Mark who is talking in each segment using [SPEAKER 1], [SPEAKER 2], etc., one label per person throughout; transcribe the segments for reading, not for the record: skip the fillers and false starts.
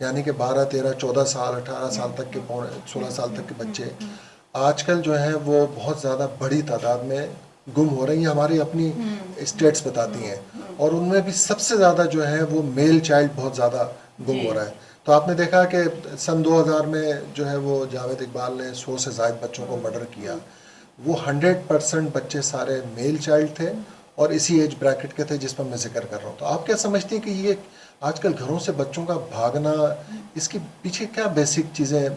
[SPEAKER 1] یعنی کہ 12 13 14 سال 18 سال تک کے 16 سال تک کے بچے آج کل جو ہیں وہ بہت زیادہ بڑی تعداد میں گم ہو رہی ہیں. ہماری اپنی اسٹیٹس بتاتی ہیں اور ان میں بھی سب سے زیادہ جو ہے وہ میل چائلڈ بہت زیادہ گم ہو رہا ہے. تو آپ نے دیکھا کہ سن 2000 میں جو ہے وہ جاوید اقبال نے 100 سے زائد بچوں کو مرڈر کیا. وہ 100% بچے سارے میل چائلڈ تھے اور اسی ایج بریکٹ کے تھے جس پر میں ذکر کر رہا ہوں. تو آپ کیا سمجھتی ہیں کہ یہ آج کل گھروں سے بچوں کا بھاگنا، اس کے پیچھے کیا بیسک چیزیں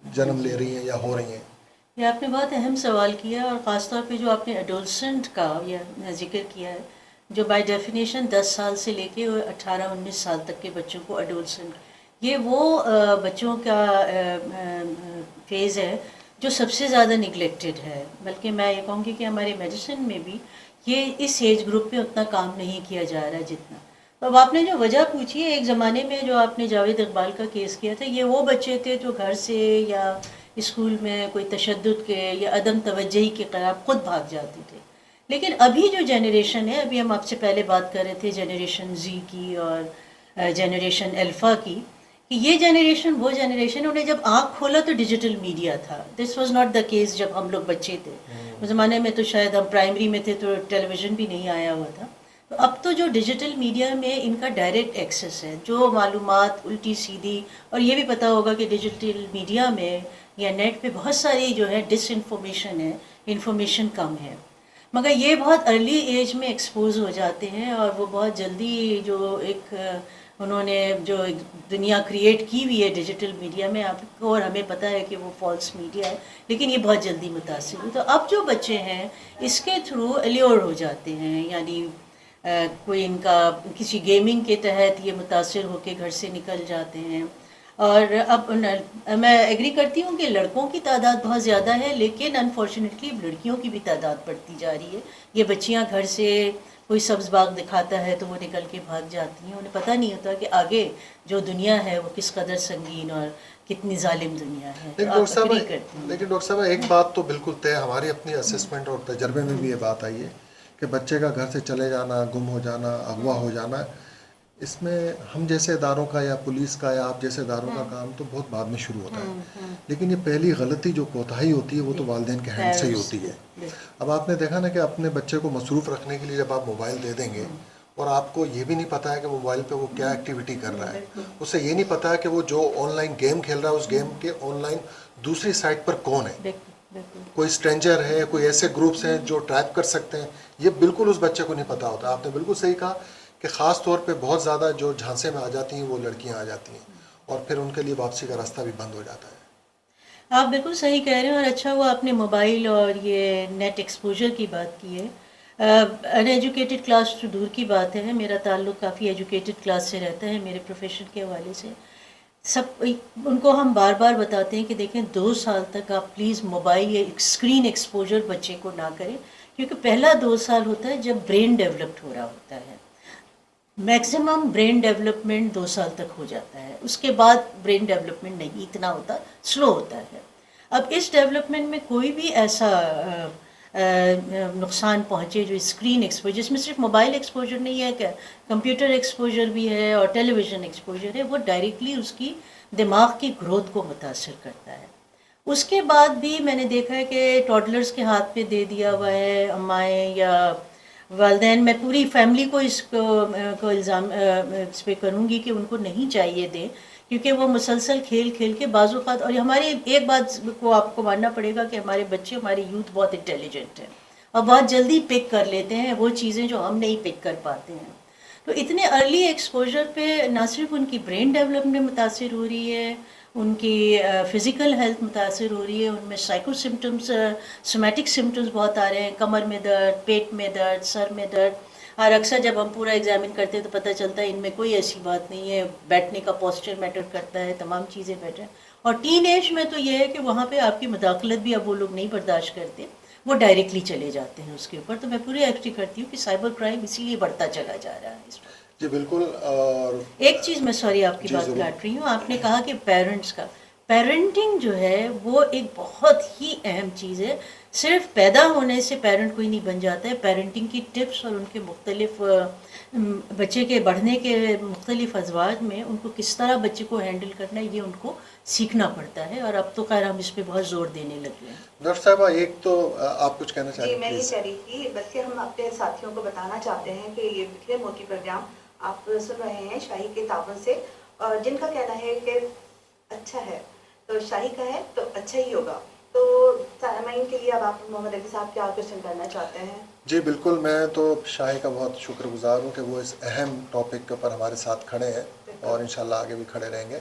[SPEAKER 1] جنم لے رہی ہیں یا ہو رہی ہیں؟
[SPEAKER 2] یہ آپ نے بہت اہم سوال کیا اور خاص طور پہ جو آپ نے ایڈولسنٹ کا یا ذکر کیا ہے، جو بائی ڈیفینیشن 10 سال سے لے کے 18-19 سال تک کے بچوں کو ایڈولسنٹ، یہ وہ بچوں کا فیز ہے جو سب سے زیادہ نگلیکٹڈ ہے. بلکہ میں یہ کہوں گی کہ ہمارے میڈیسن میں بھی یہ اس ایج گروپ پہ اتنا کام نہیں کیا جا رہا جتنا. اب آپ نے جو وجہ پوچھی ہے، ایک زمانے میں جو آپ نے جاوید اقبال کا کیس کیا تھا، یہ وہ بچے تھے جو گھر سے یا اسکول میں کوئی تشدد کے یا عدم توجہی کے خلاف خود بھاگ جاتے تھے. لیکن ابھی جو جنریشن ہے، ابھی ہم آپ سے پہلے بات کر رہے تھے جنریشن زی کی اور جنریشن الفا کی، کہ یہ جنریشن وہ جنریشن انہیں جب آنکھ کھولا تو ڈیجیٹل میڈیا تھا. This was not the case جب ہم لوگ بچے تھے. اس زمانے میں تو شاید ہم پرائمری میں تھے تو ٹیلی ویژن بھی نہیں آیا ہوا تھا. تو اب تو جو ڈیجیٹل میڈیا میں ان کا ڈائریکٹ ایکسیس ہے، جو معلومات الٹی سیدھی، اور یہ بھی پتہ ہوگا کہ ڈیجیٹل میڈیا میں یا نیٹ پہ بہت ساری جو ہے ڈس انفارمیشن ہے، انفارمیشن کم ہے. مگر یہ بہت ارلی ایج میں ایکسپوز ہو جاتے ہیں اور وہ بہت جلدی جو ایک انہوں نے جو ایک دنیا کریٹ کی ہوئی ہے ڈیجیٹل میڈیا میں، آپ کو اور ہمیں پتہ ہے کہ وہ فالس میڈیا ہے، لیکن یہ بہت جلدی متاثر ہوئی. تو اب جو بچے ہیں اس کے تھرو الیور ہو جاتے ہیں، یعنی کوئی ان کا کسی گیمنگ کے تحت یہ متاثر ہو کے گھر سے نکل جاتے ہیں. اور اب میں ایگری کرتی ہوں کہ لڑکوں کی تعداد بہت زیادہ ہے، لیکن انفارچونیٹلی لڑکیوں کی بھی تعداد بڑھتی جا رہی ہے. یہ بچیاں گھر سے کوئی سبز باغ دکھاتا ہے تو وہ نکل کے بھاگ جاتی ہیں. انہیں پتہ نہیں ہوتا کہ آگے جو دنیا ہے وہ کس قدر سنگین اور کتنی ظالم دنیا ہے.
[SPEAKER 1] لیکن ڈاکٹر صاحب ایک بات تو بالکل طے، ہماری اپنی اسسمنٹ اور تجربے میں بھی یہ بات آئی ہے کہ بچے کا گھر سے چلے جانا، گم ہو جانا، اغوا ہو جانا، اس میں ہم جیسے اداروں کا یا پولیس کا یا آپ جیسے اداروں کا کام تو بہت بعد میں شروع ہوتا ہے. لیکن یہ پہلی غلطی جو کوتاہی ہوتی ہے وہ تو والدین کے ہینڈ سے ہی ہوتی ہے. اب آپ نے دیکھا نا کہ اپنے بچے کو مصروف رکھنے کے لیے جب آپ موبائل دے دیں گے اور آپ کو یہ بھی نہیں پتا ہے کہ موبائل پہ وہ کیا ایکٹیویٹی کر رہا ہے، اسے یہ نہیں پتا ہے کہ وہ جو آن لائن گیم کھیل رہا ہے اس گیم کے آن لائن دوسری سائٹ پر کون ہے، کوئی اسٹرینجر ہے، کوئی ایسے گروپس ہیں جو ٹریپ کر سکتے ہیں، یہ بالکل اس بچے کو نہیں پتا ہوتا. آپ نے بالکل صحیح کہا کہ خاص طور پہ بہت زیادہ جو جھانسے میں آ جاتی ہیں وہ لڑکیاں آ جاتی ہیں اور پھر ان کے لیے واپسی کا راستہ بھی بند ہو جاتا ہے.
[SPEAKER 2] آپ بالکل صحیح کہہ رہے ہیں، اور اچھا وہ آپ نے موبائل اور یہ نیٹ ایکسپوجر کی بات کی ہے. ان ایجوکیٹڈ کلاس تو دور کی بات ہے، میرا تعلق کافی ایجوکیٹڈ کلاس سے رہتا ہے میرے پروفیشن کے حوالے سے. سب ان کو ہم بار بار بتاتے ہیں کہ دیکھیں 2 سال تک آپ پلیز موبائل یا اسکرین ایکسپوجر بچے کو نہ کریں، کیونکہ پہلا 2 سال ہوتا ہے جب برین ڈیولپڈ ہو رہا ہوتا ہے. میکسیمم برین ڈیولپمنٹ 2 سال تک ہو جاتا ہے، اس کے بعد برین ڈیولپمنٹ نہیں اتنا ہوتا، سلو ہوتا ہے. اب اس ڈیولپمنٹ میں کوئی بھی ایسا نقصان پہنچے جو اسکرین ایکسپوجر، جس میں صرف موبائل ایکسپوجر نہیں ہے کہ کمپیوٹر ایکسپوجر بھی ہے اور ٹیلی ویژن ایکسپوجر ہے، وہ ڈائریکٹلی اس کی دماغ کی گروتھ کو متاثر کرتا ہے. اس کے بعد بھی میں نے دیکھا ہے کہ ٹوڈلرز کے ہاتھ پہ دے دیا ہوا ہے، امائیں یا والدین، میں پوری فیملی کو اس کو الزام اس پہ کروں گی کہ ان کو نہیں چاہیے دیں، کیونکہ وہ مسلسل کھیل کھیل کے بعض اوقات، اور ہماری ایک بات کو آپ کو ماننا پڑے گا کہ ہمارے بچے، ہمارے یوتھ بہت انٹیلیجنٹ ہیں اور بہت جلدی پک کر لیتے ہیں وہ چیزیں جو ہم نہیں پک کر پاتے ہیں. تو اتنے ارلی ایکسپوجر پہ نہ صرف ان کی برین ڈیولپمنٹ متاثر ہو رہی ہے، ان کی فزیکل ہیلتھ متاثر ہو رہی ہے، ان میں سائیکو سمٹمس، سومیٹک سمٹمس بہت آ رہے ہیں، کمر میں درد، پیٹ میں درد، سر میں درد. اور اکثر جب ہم پورا ایگزامن کرتے ہیں تو پتہ چلتا ہے ان میں کوئی ایسی بات نہیں ہے، بیٹھنے کا پوسچر میٹر کرتا ہے، تمام چیزیں بیٹر. اور ٹین ایج میں تو یہ ہے کہ وہاں پہ آپ کی مداخلت بھی اب وہ لوگ نہیں برداشت کرتے، وہ ڈائریکٹلی چلے جاتے ہیں اس کے اوپر. تو میں پوری ایگری کرتی ہوں کہ سائبر کرائم اسی لیے بڑھتا چلا جا رہا ہے اس وقت.
[SPEAKER 1] جی بالکل. اور
[SPEAKER 2] ایک چیز میں سوری آپ کی بات کاٹ رہی ہوں، آپ نے کہا کہ پیرنٹس کا، پیرنٹنگ جو ہے وہ ایک بہت ہی اہم چیز ہے. صرف پیدا ہونے سے پیرنٹ کوئی نہیں بن جاتا ہے. پیرنٹنگ کی ٹپس اور ان کے مختلف بچے کے بڑھنے کے مختلف ازواج میں ان کو کس طرح بچے کو ہینڈل کرنا ہے یہ ان کو سیکھنا پڑتا ہے. اور اب تو خیر ہم اس پہ بہت زور دینے لگے ہیں.
[SPEAKER 1] ڈاکٹر صاحبہ ایک تو آپ کچھ کہنا چاہ
[SPEAKER 3] جی
[SPEAKER 1] رہی
[SPEAKER 3] میں یہ
[SPEAKER 1] پلیز.
[SPEAKER 3] کہہ رہی تھی بلکہ ہم اپنے ساتھیوں کو بتانا چاہتے ہیں کہ یہ بکھرے موتی پروگرام آپ سن رہے ہیں شاہی کے تعاون سے, اور جن کا کہنا ہے کہ اچھا ہے تو شاہی کا ہے تو اچھا ہی ہوگا. تو سامعین کے لیے اب آپ محمد علی صاحب کیا کوشچن کرنا چاہتے ہیں؟
[SPEAKER 1] جی بالکل, میں تو شاہی کا بہت شکر گزار ہوں کہ وہ اس اہم ٹاپک کے اوپر ہمارے ساتھ کھڑے ہیں اور انشاءاللہ آگے بھی کھڑے رہیں گے.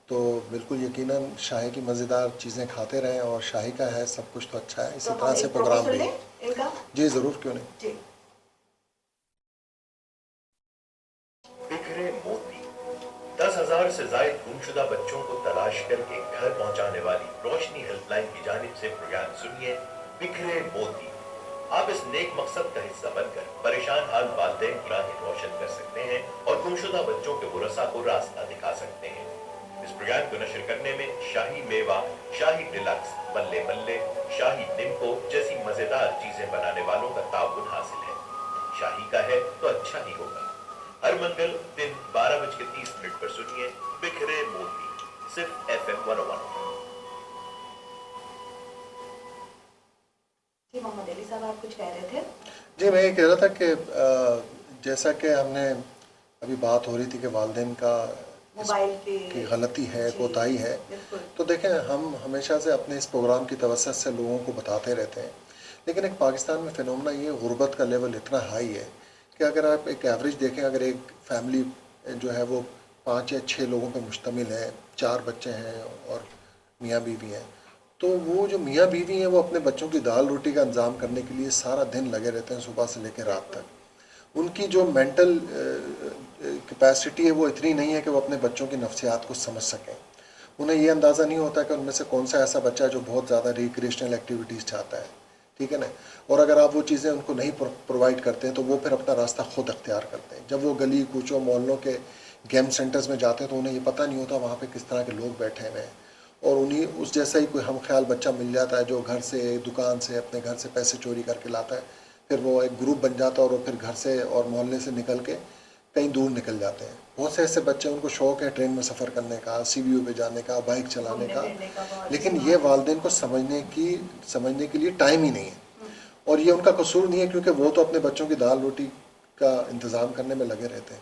[SPEAKER 1] تو بالکل یقیناً شاہی کی مزیدار چیزیں کھاتے رہیں, اور شاہی کا ہے سب کچھ تو اچھا ہے, اسی طرح سے پروگرام بھی.
[SPEAKER 3] ان کا
[SPEAKER 1] جی ضرور, کیوں نہیں.
[SPEAKER 3] جی
[SPEAKER 4] بکھرے موتی 10,000 سے زائد گمشدہ بچوں کو تلاش کر کے گھر پہنچانے والی روشنی ہیلپ لائن کی جانب سے پروگرام سنیے بکھرے موتی. آپ اس نیک مقصد کا حصہ بن کر پریشان حال والدین کی راہیں روشن کر سکتے ہیں اور گمشدہ بچوں کے ورثاء کو راستہ دکھا سکتے ہیں. اس پروگرام کو نشر کرنے میں شاہی میوہ, شاہی ڈیلکس, بلے بلے, شاہی نمکو جیسی مزیدار چیزیں بنانے والوں کا تعاون حاصل ہے. شاہی کا ہے تو اچھا ہی ہوگا. ہر منگل دن 12:30 پر سنیے بکھرے موتی, صرف FM 101.
[SPEAKER 3] جی محمد علی صاحب آپ کچھ کہہ رہے تھے.
[SPEAKER 1] جی میں یہ کہہ رہا تھا کہ جیسا کہ ہم نے ابھی بات ہو رہی تھی کہ والدین کا
[SPEAKER 3] موبائل
[SPEAKER 1] کی غلطی ہے, کوتاہی ہے, تو دیکھیں ہم ہمیشہ سے اپنے اس پروگرام کی توسط سے لوگوں کو بتاتے رہتے ہیں, لیکن ایک پاکستان میں فینومنا یہ غربت کا لیول اتنا ہائی ہے کہ اگر آپ ایک ایوریج دیکھیں, اگر ایک فیملی جو ہے وہ 5 یا 6 لوگوں پہ مشتمل ہے, 4 بچے ہیں اور میاں بیوی ہیں, تو وہ جو میاں بیوی ہیں وہ اپنے بچوں کی دال روٹی کا انتظام کرنے کے لیے سارا دن لگے رہتے ہیں, صبح سے لے کے رات تک. ان کی جو مینٹل کیپیسٹی ہے وہ اتنی نہیں ہے کہ وہ اپنے بچوں کی نفسیات کو سمجھ سکیں. انہیں یہ اندازہ نہیں ہوتا کہ ان میں سے کون سا ایسا بچہ ہے جو بہت زیادہ ریکریشنل ایکٹیویٹیز چاہتا ہے, ٹھیک ہے نا. اور اگر آپ وہ چیزیں ان کو نہیں پرووائڈ کرتے ہیں تو وہ پھر اپنا راستہ خود اختیار کرتے ہیں. جب وہ گلی کوچوں محلوں کے گیم سینٹرز میں جاتے ہیں تو انہیں یہ پتہ نہیں ہوتا وہاں پہ کس طرح کے لوگ بیٹھے ہوئے ہیں, اور انہیں اس جیسا ہی کوئی ہم خیال بچہ مل جاتا ہے جو گھر سے, دکان سے, اپنے گھر سے پیسے چوری کر کے لاتا ہے. پھر وہ ایک گروپ بن جاتا ہے اور وہ پھر گھر سے اور محلے سے نکل کے کہیں دور نکل جاتے ہیں. بہت سے ایسے بچے ان کو شوق ہے ٹرین میں سفر کرنے کا, CBU پہ جانے کا, بائک چلانے کا, لیکن یہ والدین کو سمجھنے کے لیے ٹائم ہی نہیں ہے. اور یہ ان کا قصور نہیں ہے کیونکہ وہ تو اپنے بچوں کی دال روٹی کا انتظام کرنے میں لگے رہتے ہیں.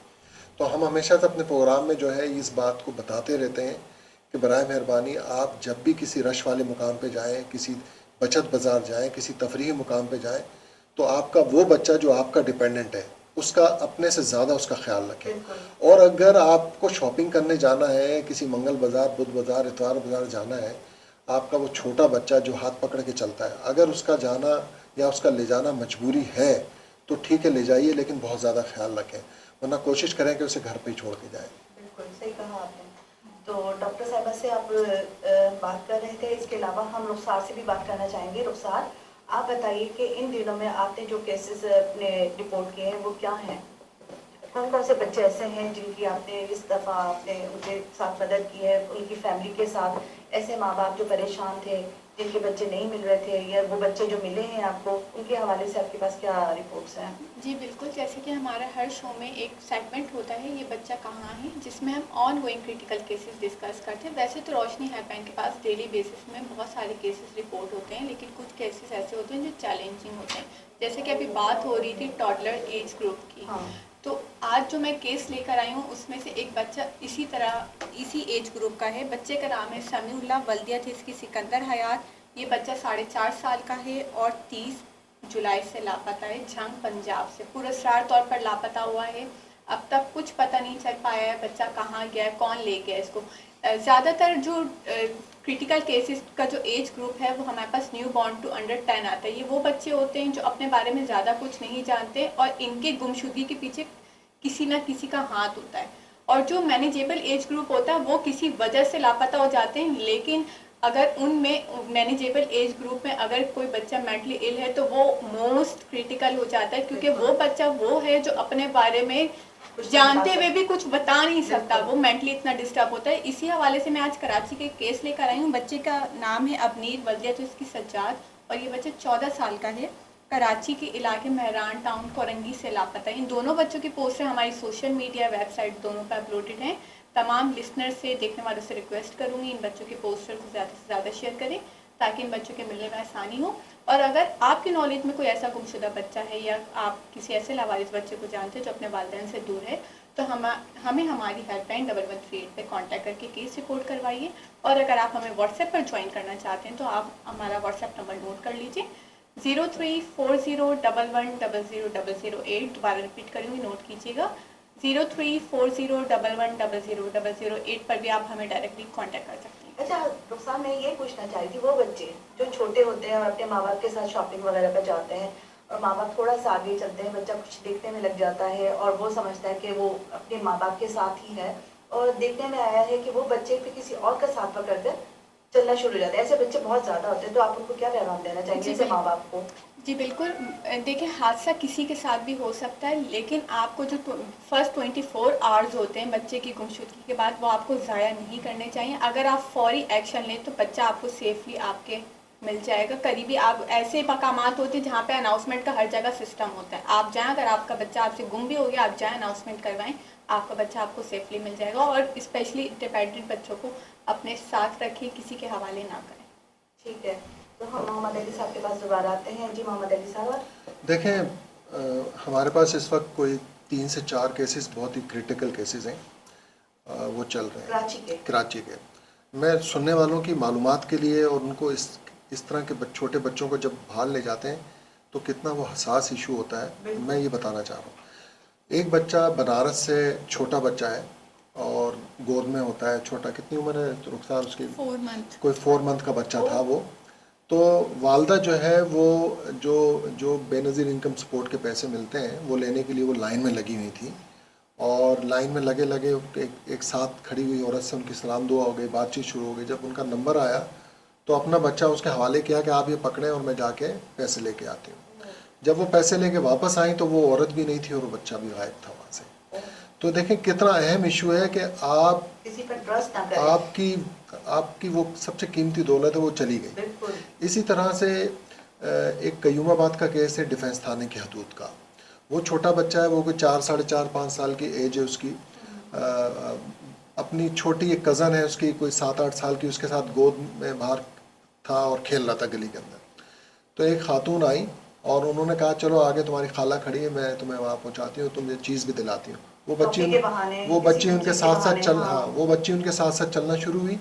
[SPEAKER 1] تو ہم ہمیشہ سے اپنے پروگرام میں جو ہے اس بات کو بتاتے رہتے ہیں کہ برائے مہربانی آپ جب بھی کسی رش والے مقام پہ جائیں, کسی بچت بازار جائیں, کسی تفریحی مقام پہ جائیں, تو آپ کا وہ بچہ جو آپ کا ڈیپینڈنٹ ہے اس کا اپنے سے زیادہ اس کا خیال رکھیں. اور اگر آپ کو شاپنگ کرنے جانا ہے, کسی منگل بازار, بدھ بازار, اتوار بازار جانا ہے, آپ کا وہ چھوٹا بچہ جو ہاتھ پکڑ کے چلتا ہے, اگر اس کا جانا یا اس کا لے جانا مجبوری ہے تو ٹھیک ہے لے جائیے, لیکن بہت زیادہ خیال رکھیں, ورنہ کوشش کریں کہ اسے گھر پہ ہی چھوڑ کے جائیں.
[SPEAKER 3] بالکل صحیح کہا آپ نے. تو ڈاکٹر صاحبہ سے آپ بات کر رہے تھے, اس کے علاوہ ہم رخسار سے بھی بات کرنا چاہیں گے. رخسار, آپ بتائیے کہ ان دنوں میں آپ نے جو کیسز اپنے رپورٹ کیے ہیں وہ کیا ہیں؟ کون کون سے بچے ایسے ہیں جن کی آپ نے اس دفعہ آپ نے ان کے ساتھ مدد کی ہے, ان کی فیملی کے ساتھ, ایسے ماں باپ جو پریشان تھے, جن کے بچے نہیں مل رہے تھے, یا وہ بچے جو ملے ہیں آپ کو, ان کے حوالے سے آپ کے پاس کیا رپورٹس ہیں؟
[SPEAKER 5] جی بالکل, جیسے کہ ہمارا ہر شو میں ایک سیگمنٹ ہوتا ہے یہ بچہ کہاں ہے, جس میں ہم on going critical cases discuss کرتے ہیں. ویسے تو روشنی ہیلپ لائن کے پاس ڈیلی بیسس میں بہت سارے کیسز رپورٹ ہوتے ہیں, لیکن کچھ کیسز ایسے ہوتے ہیں جو چیلنجنگ ہوتے ہیں. جیسے کہ ابھی بات ہو رہی تھی ٹاڈلر ایج گروپ کی, تو آج جو میں کیس لے کر آئی ہوں اس میں سے ایک بچہ اسی ایج گروپ کا ہے. بچے کا نام ہے سمیع اللہ, ولدیت ہے اس کی سکندر حیات. یہ بچہ 4.5 سال کا ہے اور 30 جولائی سے لاپتہ ہے, جھنگ پنجاب سے پراسرار طور پر لاپتہ ہوا ہے. اب تک کچھ پتہ نہیں چل پایا ہے بچہ کہاں گیا ہے, کون لے گیا اس کو. زیادہ تر جو کریٹیکل کیسز کا جو ایج گروپ ہے وہ ہمارے پاس نیو بورن ٹو انڈر 10 آتا ہے. یہ وہ بچے ہوتے ہیں جو اپنے بارے میں زیادہ کچھ نہیں جانتے اور ان کے گمشدگی کے پیچھے کسی نہ کسی کا ہاتھ ہوتا ہے. اور جو مینیجیبل ایج گروپ ہوتا ہے وہ کسی وجہ سے لاپتہ ہو جاتے ہیں, لیکن اگر ان میں مینیجیبل ایج گروپ میں اگر کوئی بچہ مینٹلی ال ہے تو وہ موسٹ کریٹیکل ہو جاتا ہے، کیونکہ وہ بچہ وہ ہے جو اپنے بارے میں جانتے ہوئے بھی کچھ بتا نہیں سکتا، وہ مینٹلی اتنا ڈسٹرب ہوتا ہے. اسی حوالے سے میں آج کراچی کے کیس لے کر آئی ہوں. بچے کا نام ہے ابنیر، والدیت اس کی سجاد، اور یہ بچہ 14 سال کا ہے. کراچی کے علاقے مہران ٹاؤن کورنگی سے لاپتہ ہے. ان دونوں بچوں کی پوسٹر ہماری سوشل میڈیا ویب سائٹ دونوں پہ اپلوڈڈ ہیں. تمام لسنر سے، دیکھنے والوں سے ریکویسٹ کروں گی ان بچوں کے پوسٹر کو زیادہ سے زیادہ شیئر کریں تاکہ ان بچوں کے ملنے میں آسانی ہو. اور اگر آپ کی نالج میں کوئی ایسا گمشدہ بچہ ہے یا آپ کسی ایسے لاوارث بچے کو جانتے ہیں جو اپنے والدین سے دور ہے تو ہمیں ہماری ہیلپ لائن 1138 پہ کانٹیکٹ کر کے کیس رپورٹ کروائیے. اور اگر آپ ہمیں واٹس ایپ پر جوائن کرنا چاہتے ہیں تو آپ ہمارا واٹس ایپ نمبر نوٹ کر لیجیے 0340110008. دوبارہ ریپیٹ کروں گی، نوٹ کیجیے گا 0340110008 پر بھی آپ ہمیں ڈائریکٹلی کانٹیکٹ کر سکتے ہیں.
[SPEAKER 3] اچھا رخسان، میں یہ پوچھنا چاہ رہی تھی، وہ بچے جو چھوٹے ہوتے ہیں اور اپنے ماں باپ کے ساتھ شاپنگ وغیرہ پہ جاتے ہیں اور ماں باپ تھوڑا سا آگے چلتے ہیں، بچہ کچھ دیکھنے میں لگ جاتا ہے اور وہ سمجھتا ہے کہ وہ اپنے ماں باپ کے ساتھ ہی ہے، اور دیکھنے میں آیا ہے کہ وہ بچے پہ کسی اور کا ساتھ پکڑ کر چلنا شروع ہو جاتا ہے. ایسے بچے بہت زیادہ ہوتے ہیں، تو آپ ان کو کیا پیغام دینا چاہیں گے ایسے ماں باپ کو؟
[SPEAKER 5] جی بالکل، دیکھیں حادثہ کسی کے ساتھ بھی ہو سکتا ہے، لیکن آپ کو جو فرسٹ 24 آورز ہوتے ہیں بچے کی گمشدگی کے بعد وہ آپ کو ضائع نہیں کرنے چاہیے. اگر آپ فوری ایکشن لیں تو بچہ آپ کو سیفلی آپ کے مل جائے گا. قریبی آپ ایسے مقامات ہوتے ہیں جہاں پہ اناؤنسمنٹ کا ہر جگہ سسٹم ہوتا ہے، آپ جائیں. اگر آپ کا بچہ آپ سے گم بھی ہو گیا آپ جائیں اناؤنسمنٹ کروائیں، آپ کا بچہ آپ کو سیفلی مل جائے گا. اور اسپیشلی ڈپینڈنٹ بچوں کو اپنے ساتھ رکھیں، کسی کے حوالے نہ کریں.
[SPEAKER 3] ٹھیک ہے، تو ہم محمد علی صاحب کے پاس دوبارہ آتے ہیں. جی محمد علی صاحب.
[SPEAKER 1] دیکھیں ہمارے پاس اس وقت کوئی 3 سے 4 کیسز بہت ہی کریٹیکل کیسز ہیں، وہ چل رہے ہیں کراچی کے. میں سننے والوں کی معلومات کے لیے اور ان کو اس طرح کے چھوٹے بچوں کو جب باہر لے جاتے ہیں تو کتنا وہ حساس ایشو ہوتا ہے میں یہ بتانا چاہ رہا ہوں. ایک بچہ بنارس سے چھوٹا بچہ ہے اور گود میں ہوتا ہے چھوٹا، کتنی عمر ہے رخسار اس کی؟
[SPEAKER 5] 4 منتھ.
[SPEAKER 1] کوئی 4 منتھ کا بچہ تھا وہ. تو والدہ جو ہے وہ جو بے نظیر انکم سپورٹ کے پیسے ملتے ہیں وہ لینے کے لیے وہ لائن میں لگی ہوئی تھی، اور لائن میں لگے ایک ساتھ کھڑی ہوئی عورت سے ان کی سلام دعا ہو گئی، بات چیت شروع ہو گئی. جب ان کا نمبر آیا تو اپنا بچہ اس کے حوالے کیا کہ آپ یہ پکڑیں اور میں جا کے پیسے لے کے آتی ہوں. جب وہ پیسے لے کے واپس آئیں تو وہ عورت بھی نہیں تھی اور وہ بچہ بھی غائب تھا وہاں سے. تو دیکھیں کتنا اہم ایشو ہے کہ آپ
[SPEAKER 3] کسی پر ٹرسٹ نہ کریں.
[SPEAKER 1] آپ کی وہ سب سے قیمتی دولت ہے وہ چلی گئی.
[SPEAKER 3] بالکل.
[SPEAKER 1] اسی طرح سے ایک قیوم آباد کا کیس ہے ڈیفنس تھانے کی حدود کا. وہ چھوٹا بچہ ہے، وہ کوئی 4 ساڑھے 4 5 سال کی ایج ہے اس کی. اپنی چھوٹی ایک کزن ہے اس کی کوئی 7 8 سال کی، اس کے ساتھ گود میں باہر تھا اور کھیل رہا تھا گلی کے اندر. تو ایک خاتون آئی اور انہوں نے کہا چلو آگے تمہاری خالہ کھڑی ہے، میں تمہیں وہاں پہنچاتی ہوں، تمہیں چیز بھی دلاتی ہوں. وہ بچی ان کے ساتھ ساتھ چلنا شروع ہوئی،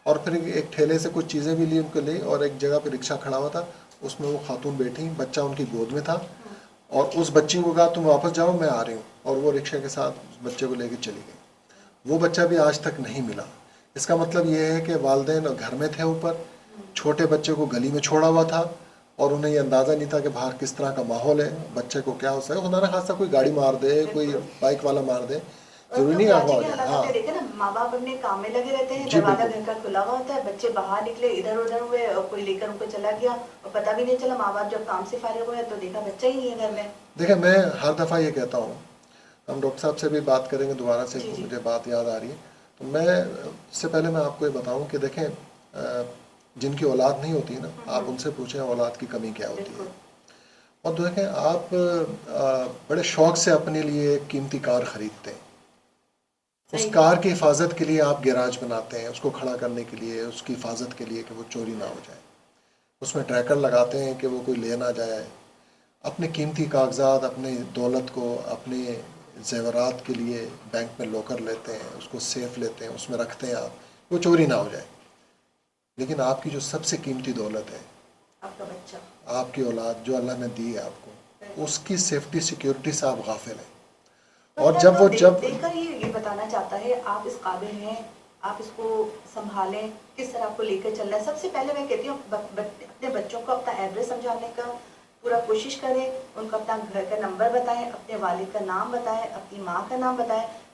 [SPEAKER 1] اور پھر ایک ٹھیلے سے کچھ چیزیں بھی لی ان کو لی، اور ایک جگہ پہ رکشہ کھڑا ہوا تھا اس میں وہ خاتون بیٹھی، بچہ ان کی گود میں تھا، اور اس بچی کو کہا تم واپس جاؤ میں آ رہی ہوں، اور وہ رکشے کے ساتھ اس بچے کو لے کے چلی گئی. وہ بچہ بھی آج تک نہیں ملا. اس کا مطلب یہ ہے کہ والدین گھر میں تھے اوپر، چھوٹے بچے کو گلی میں چھوڑا ہوا تھا، اور انہیں یہ اندازہ نہیں تھا کہ باہر کس طرح کا ماحول ہے، بچے کو کیا ہو سکتا ہے. خدا نہ خاصا کوئی گاڑی مار دے، کوئی بائک والا مار دے، ضروری نہیں ہوا جائے. ہاں
[SPEAKER 3] دیکھیں نا، ماں باپ اپنے کام میں لگے رہتے ہیں، دروازہ گھر کا کھلا ہوا ہوتا ہے، بچے باہر نکلے ادھر ادھر ہوئے اور کوئی لے کر ان کو چلا گیا اور پتہ بھی نہیں چلا. ماں باپ جب کام سے فارغ ہوئے تو دیکھا بچہ ہی نہیں ہے گھر میں.
[SPEAKER 1] دیکھیں میں ہر دفعہ یہ کہتا ہوں، ہم ڈاکٹر صاحب سے بھی بات کریں گے دوبارہ سے، مجھے بات یاد آ رہی ہے. تو میں اس سے پہلے میں آپ کو یہ بتاؤں کہ دیکھیں جن کی اولاد نہیں ہوتی نا، آپ ان سے پوچھیں اولاد کی کمی کیا ہوتی ہے. اور دیکھیں آپ بڑے شوق سے اپنے لیے ایک قیمتی کار خریدتے ہیں، اس کار کی حفاظت کے لیے آپ گیراج بناتے ہیں، اس کو کھڑا کرنے کے لیے، اس کی حفاظت کے لیے کہ وہ چوری نہ ہو جائے. اس میں ٹریکر لگاتے ہیں کہ وہ کوئی لے نہ جائے. اپنے قیمتی کاغذات، اپنے دولت کو، اپنے زیورات کے لیے بینک میں لوکر لیتے ہیں، اس کو سیف لیتے ہیں، اس میں رکھتے ہیں آپ، وہ چوری نہ ہو جائے. لیکن آپ کی جو سب سے قیمتی دولت ہے،
[SPEAKER 3] آپ کا بچہ،
[SPEAKER 1] آپ کی اولاد جو اللہ نے دی ہے آپ کو، اس کی سیفٹی سیکیورٹی سے آپ غافل ہیں. اور جب
[SPEAKER 3] دیکھ کر یہ بتانا چاہتا ہے آپ اس قابل ہیں، آپ اس کو سنبھالیں، کس طرح آپ کو لے کر چلنا ہے. سب سے پہلے میں کہتی ہوں اپنے بچوں کو اپنا ایڈریس سمجھانے کا پورا کوشش کریں، ان کو اپنا گھر کا نمبر بتائیں، اپنے والد کا نام بتائیں، اپنی ماں کا نام بتائیں.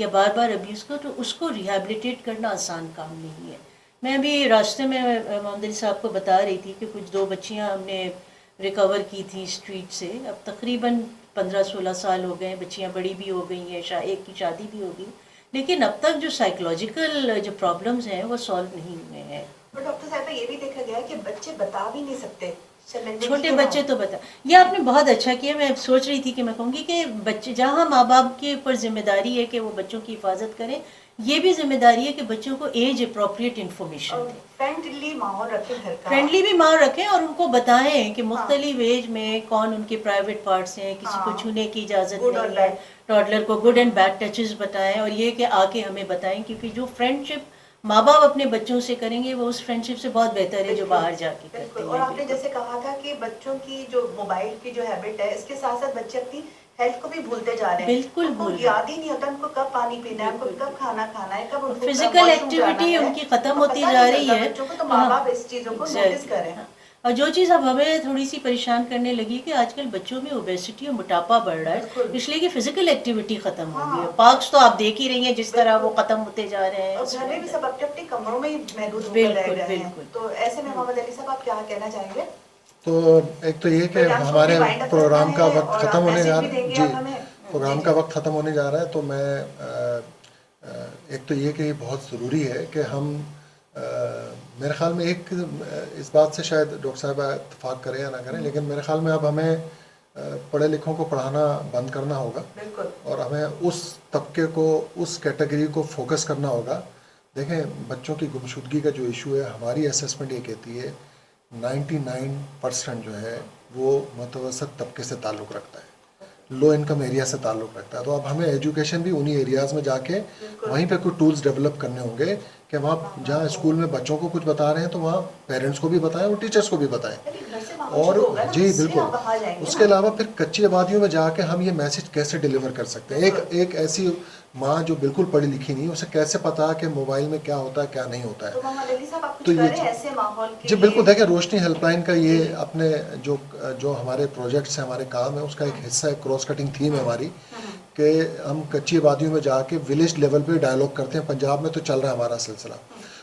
[SPEAKER 2] یا بار بار ابیوز کو، تو اس کو ریہیبلیٹیٹ کرنا آسان کام نہیں ہے. میں ابھی راستے میں محمد علی صاحب کو بتا رہی تھی کہ کچھ 2 بچیاں ہم نے ریکور کی تھی اسٹریٹ سے. اب تقریباً 15-16 سال ہو گئے، بچیاں بڑی بھی ہو گئی ہیں، ایک کی شادی بھی ہو گئی، لیکن اب تک جو سائیکولوجیکل جو پرابلمز ہیں وہ سالو نہیں ہوئے ہیں.
[SPEAKER 3] اور ڈاکٹر صاحبہ یہ بھی دیکھا گیا ہے کہ بچے بتا بھی نہیں سکتے، شرمندگی
[SPEAKER 2] چھوٹے
[SPEAKER 3] کے
[SPEAKER 2] بچے
[SPEAKER 3] بعد.
[SPEAKER 2] تو بتا. یہ آپ نے بہت اچھا کیا. میں سوچ رہی تھی کہ میں کہوں گی کہ بچے جہاں ماں باپ کے اوپر ذمہ داری ہے کہ وہ بچوں کی حفاظت کریں، یہ بھی ذمہ داری ہے کہ بچوں کو ایج اپروپریٹ انفارمیشن
[SPEAKER 3] اور
[SPEAKER 2] دیں،
[SPEAKER 3] فرینڈلی ماحول رکھے گھر کا.
[SPEAKER 2] فرینڈلی بھی ماں رکھیں اور ان کو بتائیں کہ مختلف ایج میں کون ان کے پرائیویٹ پارٹس ہیں، کسی کو چھونے کی اجازت
[SPEAKER 3] Good اور
[SPEAKER 2] نہیں ہے.
[SPEAKER 3] bad.
[SPEAKER 2] ٹاڈلر کو گڈ اینڈ بیڈ ٹچز بتائیں، اور یہ کہ آ کے ہمیں بتائیں، کیونکہ جو فرینڈ شپ ماں باپ اپنے بچوں سے کریں گے وہ اس فرینڈ شپ سے بہت بہتر ہے جو باہر جا کے کرتے
[SPEAKER 3] بالکل.
[SPEAKER 2] ہیں.
[SPEAKER 3] اور آپ نے جیسے کہا تھا کہ بچوں کی جو موبائل کی جو ہیبٹ ہے، اس کے ساتھ ساتھ بچے اپنی ہیلتھ کو بھی بھولتے جا رہے ہیں.
[SPEAKER 2] بالکل
[SPEAKER 3] ان کو
[SPEAKER 2] بھول رہے ہیں.
[SPEAKER 3] یاد ہی نہیں ہوتا ان کو کب پانی پینا ہے، ان کو کب کھانا کھانا ہے، کب ان کو
[SPEAKER 2] فزیکل ایکٹیویٹی ان کی ختم ہوتی جا رہی ہے.
[SPEAKER 3] بچوں کو. تو ماں باپ اس چیزوں کو نوٹس کریں.
[SPEAKER 2] اور جو چیز اب ہمیں تھوڑی سی پریشان کرنے لگی کہ آج کل بچوں میں اوبیسٹی اور موٹاپا بڑھ رہا ہے،
[SPEAKER 3] بالکل.
[SPEAKER 2] اس لیے کہ فزیکل ایکٹیویٹی ختم ہو گئی ہے.
[SPEAKER 3] ہاں.
[SPEAKER 2] پارکس تو آپ دیکھ ہی رہی ہیں جس طرح وہ
[SPEAKER 3] بالکل.
[SPEAKER 2] ختم ہوتے جا رہے ہیں.
[SPEAKER 3] اور گھر میں بھی سب اپنے اپنے کمروں میں ہی محدود ہو کر
[SPEAKER 2] بالکل،
[SPEAKER 3] رہ گئے ہیں.
[SPEAKER 2] بالکل.
[SPEAKER 3] تو ایسے میں محمد علی صاحب آپ کیا کہنا چاہیں گے؟
[SPEAKER 1] تو ایک تو یہ کہ ہمارے پروگرام کا وقت ختم ہونے جا رہا ہے. جی، پروگرام کا وقت ختم ہونے جا رہا ہے. تو میں ایک تو یہ کہ یہ بہت ضروری ہے کہ ہم میرے خیال میں ایک اس بات سے شاید ڈاکٹر صاحبہ اتفاق کریں یا نہ کریں، لیکن میرے خیال میں اب ہمیں پڑھے لکھوں کو پڑھانا بند کرنا ہوگا،
[SPEAKER 3] بالکل. اور
[SPEAKER 1] ہمیں اس طبقے کو، اس کیٹیگری کو فوکس کرنا ہوگا. دیکھیں، بچوں کی گمشدگی کا جو ایشو ہے، ہماری اسیسمنٹ یہ کہتی ہے 99% جو ہے وہ متوسط طبقے سے تعلق رکھتا ہے، لو انکم ایریا سے تعلق رکھتا ہے. تو اب ہمیں ایجوکیشن بھی انہی ایریاز میں جا کے وہیں پہ کوئی ٹولز ڈیولپ کرنے ہوں گے کہ وہاں جہاں اسکول میں بچوں کو کچھ بتا رہے ہیں تو وہاں پیرنٹس کو بھی بتائیں اور ٹیچرس کو بھی بتائیں. اور جی بالکل، اس کے علاوہ پھر کچی آبادیوں میں جا کے ہم یہ میسج کیسے ڈیلیور کر سکتے ہیں. ایک ایسی ماں جو بالکل پڑھی لکھی نہیں، اسے کیسے پتا کہ موبائل میں کیا ہوتا ہے کیا نہیں ہوتا ہے. تو یہ جی بالکل. دیکھیں، روشنی ہیلپ لائن کا یہ اپنے جو ہمارے پروجیکٹس ہیں، ہمارے کام ہے، اس کا ایک حصہ ہے، کراس کٹنگ تھیم ہے ہماری، کہ ہم کچی آبادیوں میں جا کے ولیج لیول پہ ڈائلاگ کرتے ہیں. پنجاب میں تو چل رہا ہے ہمارا سلسلہ.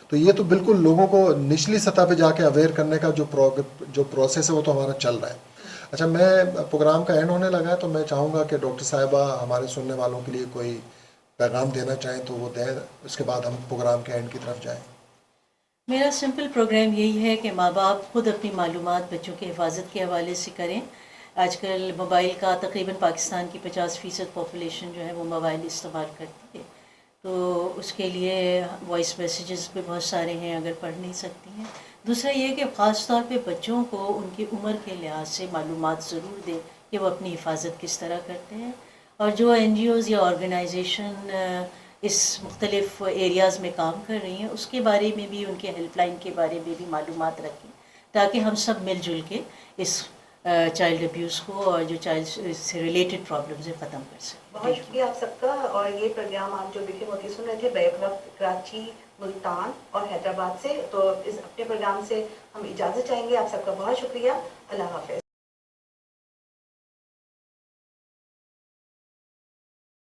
[SPEAKER 1] تو یہ تو بالکل لوگوں کو نچلی سطح پہ جا کے اویئر کرنے کا جو پروسیس ہے وہ تو ہمارا چل رہا ہے. اچھا، میں پروگرام کا اینڈ ہونے لگا ہے تو میں چاہوں گا کہ ڈاکٹر صاحبہ ہمارے سننے والوں کے لیے کوئی پیغام دینا چاہیں تو وہ دیں، اس کے بعد ہم پروگرام کے اینڈ کی طرف جائیں.
[SPEAKER 2] میرا سمپل پروگرام یہی ہے کہ ماں باپ خود اپنی معلومات بچوں کی حفاظت کے حوالے سے کریں. آج کل موبائل کا تقریباً پاکستان کی 50% پاپولیشن جو ہے وہ موبائل استعمال کرتی ہے. تو اس کے لیے وائس میسیجز بھی بہت سارے ہیں اگر پڑھ نہیں سکتی ہیں. دوسرا یہ کہ خاص طور پہ بچوں کو ان کی عمر کے لحاظ سے معلومات ضرور دیں کہ وہ اپنی حفاظت کس طرح کرتے ہیں. اور جو NGOs یا آرگنائزیشن اس مختلف ایریاز میں کام کر رہی ہیں، اس کے بارے میں بھی، ان کے ہیلپ لائن کے بارے میں بھی معلومات رکھیں تاکہ ہم سب مل جل کے اس چائلڈ ابیوز کو اور جو چائلڈ سے ریلیٹڈ پرابلمز ہیں ختم کر سکیں.
[SPEAKER 3] بہت شکریہ آپ سب کا. اور یہ پروگرام آپ جو بکھرے موتی سن رہے تھے بیک وقت کراچی، ملتان اور حیدرآباد سے. تو اس اپنے پروگرام سے ہم اجازت چاہیں گے. آپ سب کا بہت شکریہ. اللہ حافظ.